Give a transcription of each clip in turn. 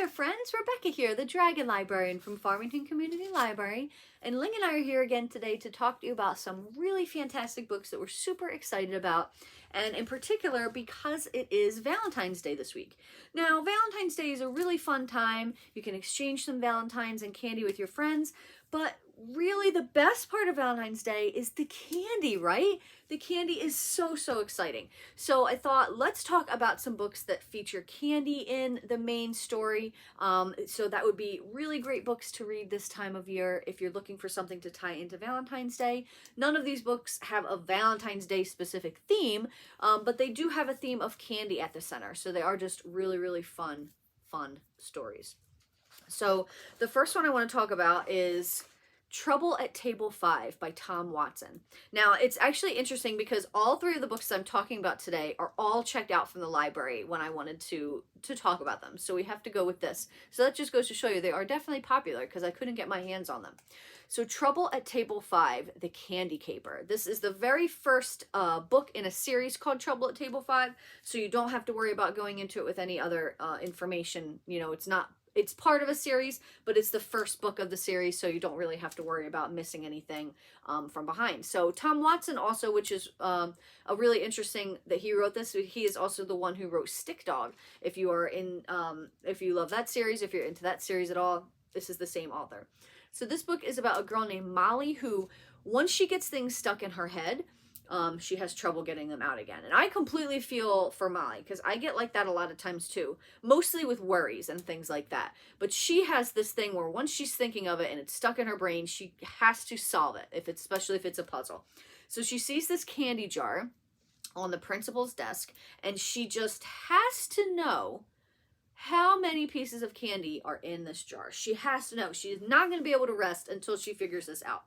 there, friends. Rebecca here, the Dragon Librarian from Farmington Community Library. And Ling and I are here again today to talk to you about some really fantastic books that we're super excited about. And in particular, because it is Valentine's Day this week. Now, Valentine's Day is a really fun time. You can exchange some Valentines and candy with your friends. But really, the best part of Valentine's Day is the candy, right? The candy is so exciting. So I thought, let's talk about some books that feature candy in the main story. So that would be really great books to read this time of year if you're looking for something to tie into Valentine's Day. None of these books have a Valentine's Day specific theme, but they do have a theme of candy at the center. So they are just really fun stories. So the first one I want to talk about is Trouble at Table 5 by Tom Watson. Now, it's actually interesting because all three of the books I'm talking about today are all checked out from the library when I wanted to talk about them. So we have to go with this. So that just goes to show you they are definitely popular because I couldn't get my hands on them. So Trouble at Table 5, The Candy Caper. This is the very first book in a series called Trouble at Table 5, so you don't have to worry about going into it with any other information. You know, it's part of a series, but it's the first book of the series, so you don't really have to worry about missing anything from behind. So Tom Watson also, which is a really interesting that he wrote this, he is also the one who wrote Stick Dog. If you are if you love that series, if you're into that series at all, this is the same author. So this book is about a girl named Molly who, once she gets things stuck in her head, she has trouble getting them out again. And I completely feel for Molly because I get like that a lot of times too, mostly with worries and things like that. But she has this thing where once she's thinking of it and it's stuck in her brain, she has to solve it, especially if it's a puzzle. So she sees this candy jar on the principal's desk and she just has to know how many pieces of candy are in this jar. She has to know. She is not going to be able to rest until she figures this out.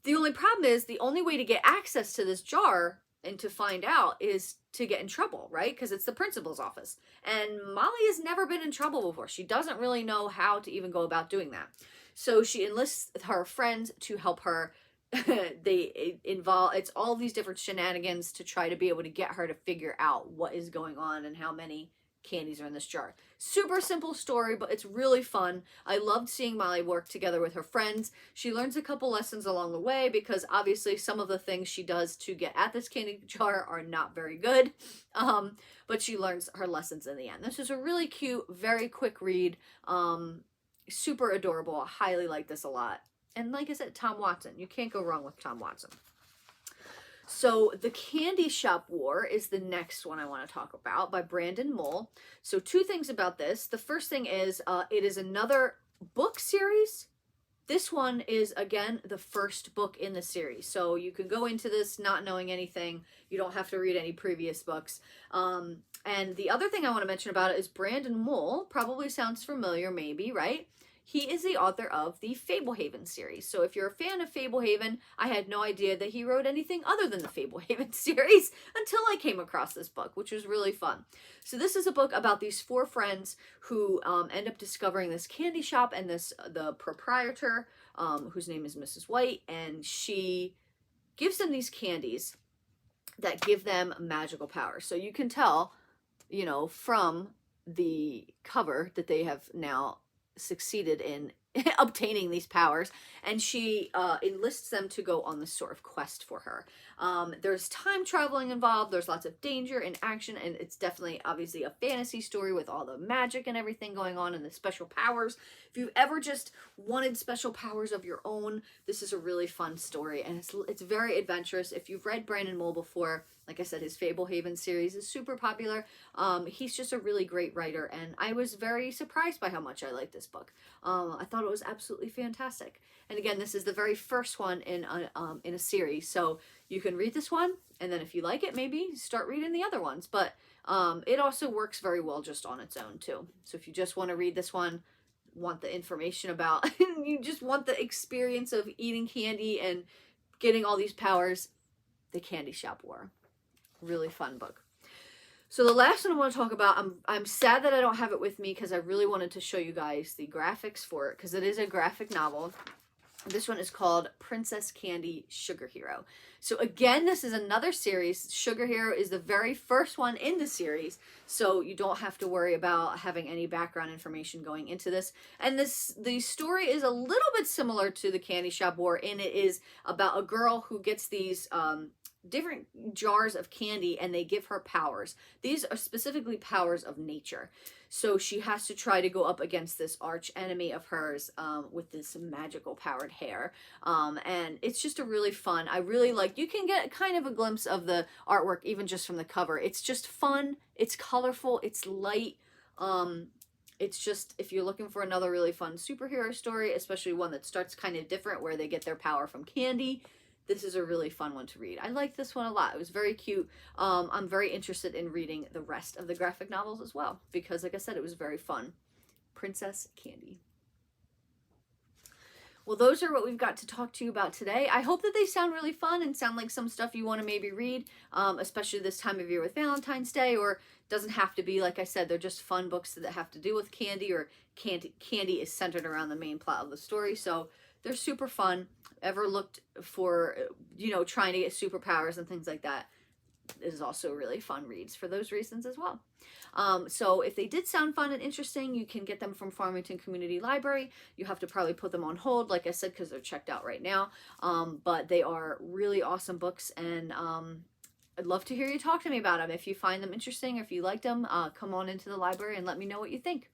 The only problem is the only way to get access to this jar and to find out is to get in trouble, right? Because it's the principal's office. And Molly has never been in trouble before. She doesn't really know how to even go about doing that. So she enlists her friends to help her. It's all these different shenanigans to try to be able to get her to figure out what is going on and how many candies are in this jar. Super simple story, but it's really fun. I loved seeing Molly work together with her friends. She learns a couple lessons along the way because obviously some of the things she does to get at this candy jar are not very good, but she learns her lessons in the end. This is a really cute, very quick read, super adorable. I highly like this a lot. And like I said, Tom Watson. You can't go wrong with Tom Watson. So The Candy Shop War is the next one I want to talk about by Brandon Mull. So two things about this. The first thing is it is another book series. This one is, again, the first book in the series. So you can go into this not knowing anything. You don't have to read any previous books. And the other thing I want to mention about it is Brandon Mull. Probably sounds familiar, maybe, right? He is the author of the Fablehaven series. So if you're a fan of Fablehaven, I had no idea that he wrote anything other than the Fablehaven series until I came across this book, which was really fun. So this is a book about these four friends who end up discovering this candy shop and the proprietor, whose name is Mrs. White, and she gives them these candies that give them magical powers. So you can tell, you know, from the cover that they have now succeeded in obtaining these powers, and she enlists them to go on this sort of quest for her. There's time traveling involved, there's lots of danger and action, and it's definitely obviously a fantasy story with all the magic and everything going on and the special powers. If you've ever just wanted special powers of your own, this is a really fun story, and it's very adventurous. If you've read Brandon Mull before, like I said, his Fablehaven series is super popular. He's just a really great writer, and I was very surprised by how much I liked this book. I thought it was absolutely fantastic. And again, this is the very first one in a series, so you can read this one, and then if you like it, maybe start reading the other ones. But it also works very well just on its own too. So if you just want to read this one, want the information about, you just want the experience of eating candy and getting all these powers, The Candy Shop War. Really fun book. So the last one I want to talk about, I'm sad that I don't have it with me because I really wanted to show you guys the graphics for it because it is a graphic novel. This one is called Princess Candy Sugar Hero. So again, this is another series. Sugar Hero is the very first one in the series, so you don't have to worry about having any background information going into this. And the story is a little bit similar to the Candy Shop War, and it is about a girl who gets these different jars of candy, and they give her powers. These are specifically powers of nature. So she has to try to go up against this arch enemy of hers with this magical powered hair. And it's just a really fun, I really like, you can get kind of a glimpse of the artwork even just from the cover. It's just fun, it's colorful, it's light. It's just, if you're looking for another really fun superhero story, especially one that starts kind of different where they get their power from candy, this is a really fun one to read. I like this one a lot. It was very cute. I'm very interested in reading the rest of the graphic novels as well because, like I said, it was very fun. Princess Candy. Well, those are what we've got to talk to you about today. I hope that they sound really fun and sound like some stuff you want to maybe read, especially this time of year with Valentine's Day, or doesn't have to be, like I said, they're just fun books that have to do with candy, or candy is centered around the main plot of the story. So they're super fun. Ever looked for, you know, trying to get superpowers and things like that, this is also really fun reads for those reasons as well. So if they did sound fun and interesting, you can get them from Farmington Community Library. You have to probably put them on hold, like I said, because they're checked out right now. But they are really awesome books, and I'd love to hear you talk to me about them. If you find them interesting or if you liked them, come on into the library and let me know what you think.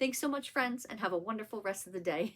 Thanks so much, friends, and have a wonderful rest of the day.